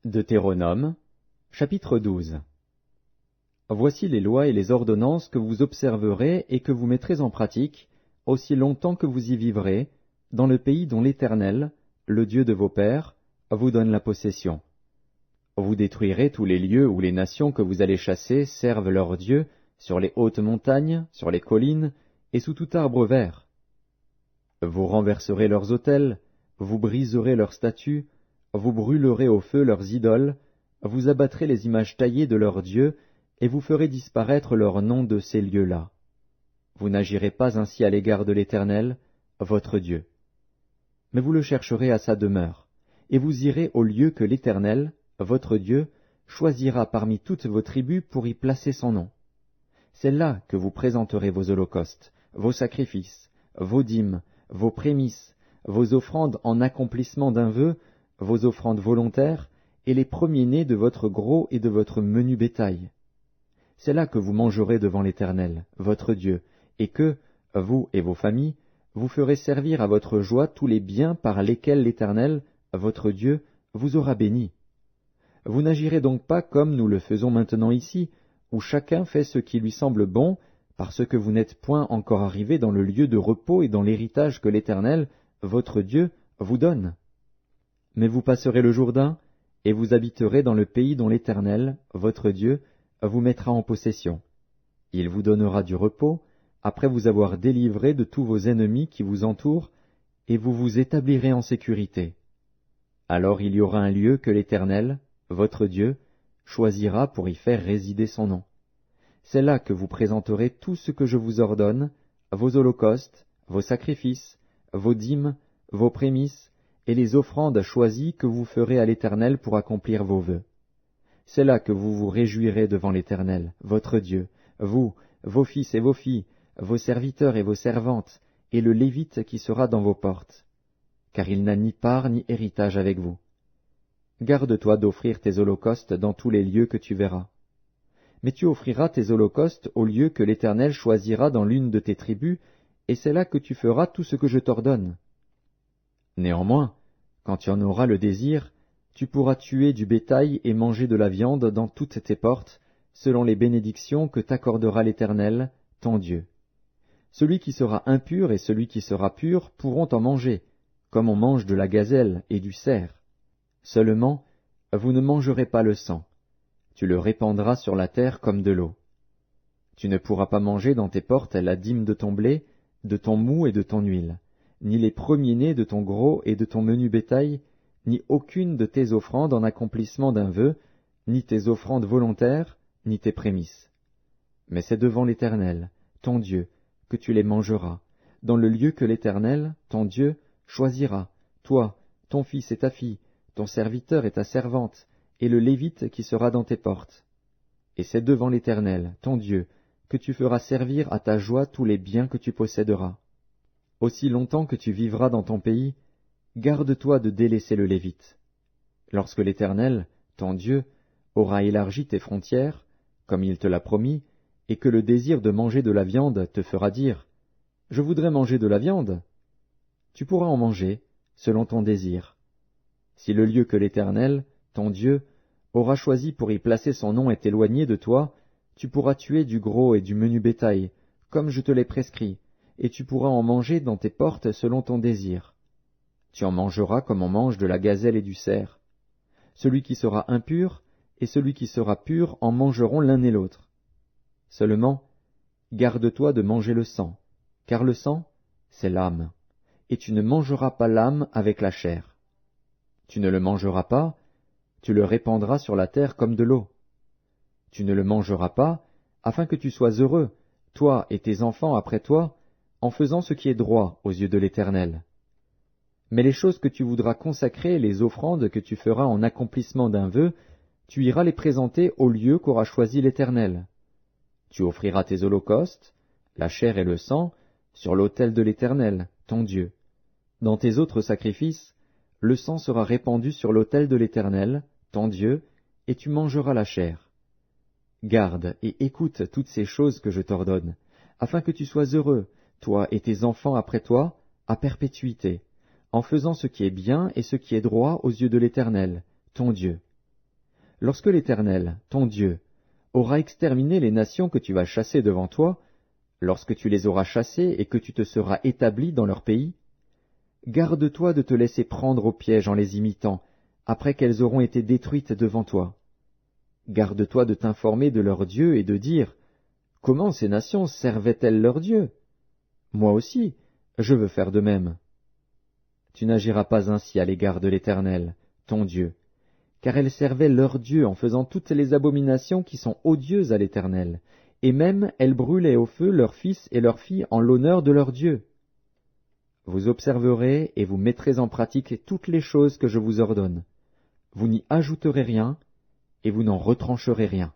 Deutéronome, chapitre 12. Voici les lois et les ordonnances que vous observerez et que vous mettrez en pratique, aussi longtemps que vous y vivrez, dans le pays dont l'Éternel, le Dieu de vos pères, vous donne la possession. Vous détruirez tous les lieux où les nations que vous allez chasser servent leurs dieux, sur les hautes montagnes, sur les collines, et sous tout arbre vert. Vous renverserez leurs autels, vous briserez leurs statues, vous brûlerez au feu leurs idoles, vous abattrez les images taillées de leurs dieux, et vous ferez disparaître leur nom de ces lieux-là. Vous n'agirez pas ainsi à l'égard de l'Éternel, votre Dieu. Mais vous le chercherez à sa demeure, et vous irez au lieu que l'Éternel, votre Dieu, choisira parmi toutes vos tribus pour y placer son nom. C'est là que vous présenterez vos holocaustes, vos sacrifices, vos dîmes, vos prémices, vos offrandes en accomplissement d'un vœu, vos offrandes volontaires, et les premiers-nés de votre gros et de votre menu bétail. C'est là que vous mangerez devant l'Éternel, votre Dieu, et que, vous et vos familles, vous ferez servir à votre joie tous les biens par lesquels l'Éternel, votre Dieu, vous aura béni. Vous n'agirez donc pas comme nous le faisons maintenant ici, où chacun fait ce qui lui semble bon, parce que vous n'êtes point encore arrivés dans le lieu de repos et dans l'héritage que l'Éternel, votre Dieu, vous donne. Mais vous passerez le Jourdain, et vous habiterez dans le pays dont l'Éternel, votre Dieu, vous mettra en possession. Il vous donnera du repos, après vous avoir délivré de tous vos ennemis qui vous entourent, et vous vous établirez en sécurité. Alors il y aura un lieu que l'Éternel, votre Dieu, choisira pour y faire résider son nom. C'est là que vous présenterez tout ce que je vous ordonne, vos holocaustes, vos sacrifices, vos dîmes, vos prémices, et les offrandes choisies que vous ferez à l'Éternel pour accomplir vos vœux. C'est là que vous vous réjouirez devant l'Éternel, votre Dieu, vous, vos fils et vos filles, vos serviteurs et vos servantes, et le Lévite qui sera dans vos portes. Car il n'a ni part ni héritage avec vous. Garde-toi d'offrir tes holocaustes dans tous les lieux que tu verras. Mais tu offriras tes holocaustes au lieu que l'Éternel choisira dans l'une de tes tribus, et c'est là que tu feras tout ce que je t'ordonne. Néanmoins, quand tu en auras le désir, tu pourras tuer du bétail et manger de la viande dans toutes tes portes, selon les bénédictions que t'accordera l'Éternel, ton Dieu. Celui qui sera impur et celui qui sera pur pourront en manger, comme on mange de la gazelle et du cerf. Seulement, vous ne mangerez pas le sang. Tu le répandras sur la terre comme de l'eau. Tu ne pourras pas manger dans tes portes la dîme de ton blé, de ton moût et de ton huile, ni les premiers-nés de ton gros et de ton menu bétail, ni aucune de tes offrandes en accomplissement d'un vœu, ni tes offrandes volontaires, ni tes prémices. Mais c'est devant l'Éternel, ton Dieu, que tu les mangeras, dans le lieu que l'Éternel, ton Dieu, choisira, toi, ton fils et ta fille, ton serviteur et ta servante, et le Lévite qui sera dans tes portes. Et c'est devant l'Éternel, ton Dieu, que tu feras servir à ta joie tous les biens que tu posséderas. Aussi longtemps que tu vivras dans ton pays, garde-toi de délaisser le Lévite. Lorsque l'Éternel, ton Dieu, aura élargi tes frontières, comme il te l'a promis, et que le désir de manger de la viande te fera dire « Je voudrais manger de la viande », tu pourras en manger, selon ton désir. Si le lieu que l'Éternel, ton Dieu, aura choisi pour y placer son nom est éloigné de toi, tu pourras tuer du gros et du menu bétail, comme je te l'ai prescrit, et tu pourras en manger dans tes portes selon ton désir. Tu en mangeras comme on mange de la gazelle et du cerf. Celui qui sera impur et celui qui sera pur en mangeront l'un et l'autre. Seulement, garde-toi de manger le sang, car le sang, c'est l'âme, et tu ne mangeras pas l'âme avec la chair. Tu ne le mangeras pas, tu le répandras sur la terre comme de l'eau. Tu ne le mangeras pas, afin que tu sois heureux, toi et tes enfants après toi, en faisant ce qui est droit aux yeux de l'Éternel. Mais les choses que tu voudras consacrer, les offrandes que tu feras en accomplissement d'un vœu, tu iras les présenter au lieu qu'aura choisi l'Éternel. Tu offriras tes holocaustes, la chair et le sang, sur l'autel de l'Éternel, ton Dieu. Dans tes autres sacrifices, le sang sera répandu sur l'autel de l'Éternel, ton Dieu, et tu mangeras la chair. Garde et écoute toutes ces choses que je t'ordonne, afin que tu sois heureux, toi et tes enfants après toi, à perpétuité, en faisant ce qui est bien et ce qui est droit aux yeux de l'Éternel, ton Dieu. lorsque l'Éternel, ton Dieu, aura exterminé les nations que tu vas chasser devant toi, lorsque tu les auras chassées et que tu te seras établi dans leur pays, garde-toi de te laisser prendre au piège en les imitant, après qu'elles auront été détruites devant toi. Garde-toi de t'informer de leur Dieu et de dire, « Comment ces nations servaient-elles leur Dieu ? Moi aussi, je veux faire de même. » Tu n'agiras pas ainsi à l'égard de l'Éternel, ton Dieu, car elles servaient leur Dieu en faisant toutes les abominations qui sont odieuses à l'Éternel, et même elles brûlaient au feu leurs fils et leurs filles en l'honneur de leur Dieu. Vous observerez et vous mettrez en pratique toutes les choses que je vous ordonne. Vous n'y ajouterez rien, et vous n'en retrancherez rien.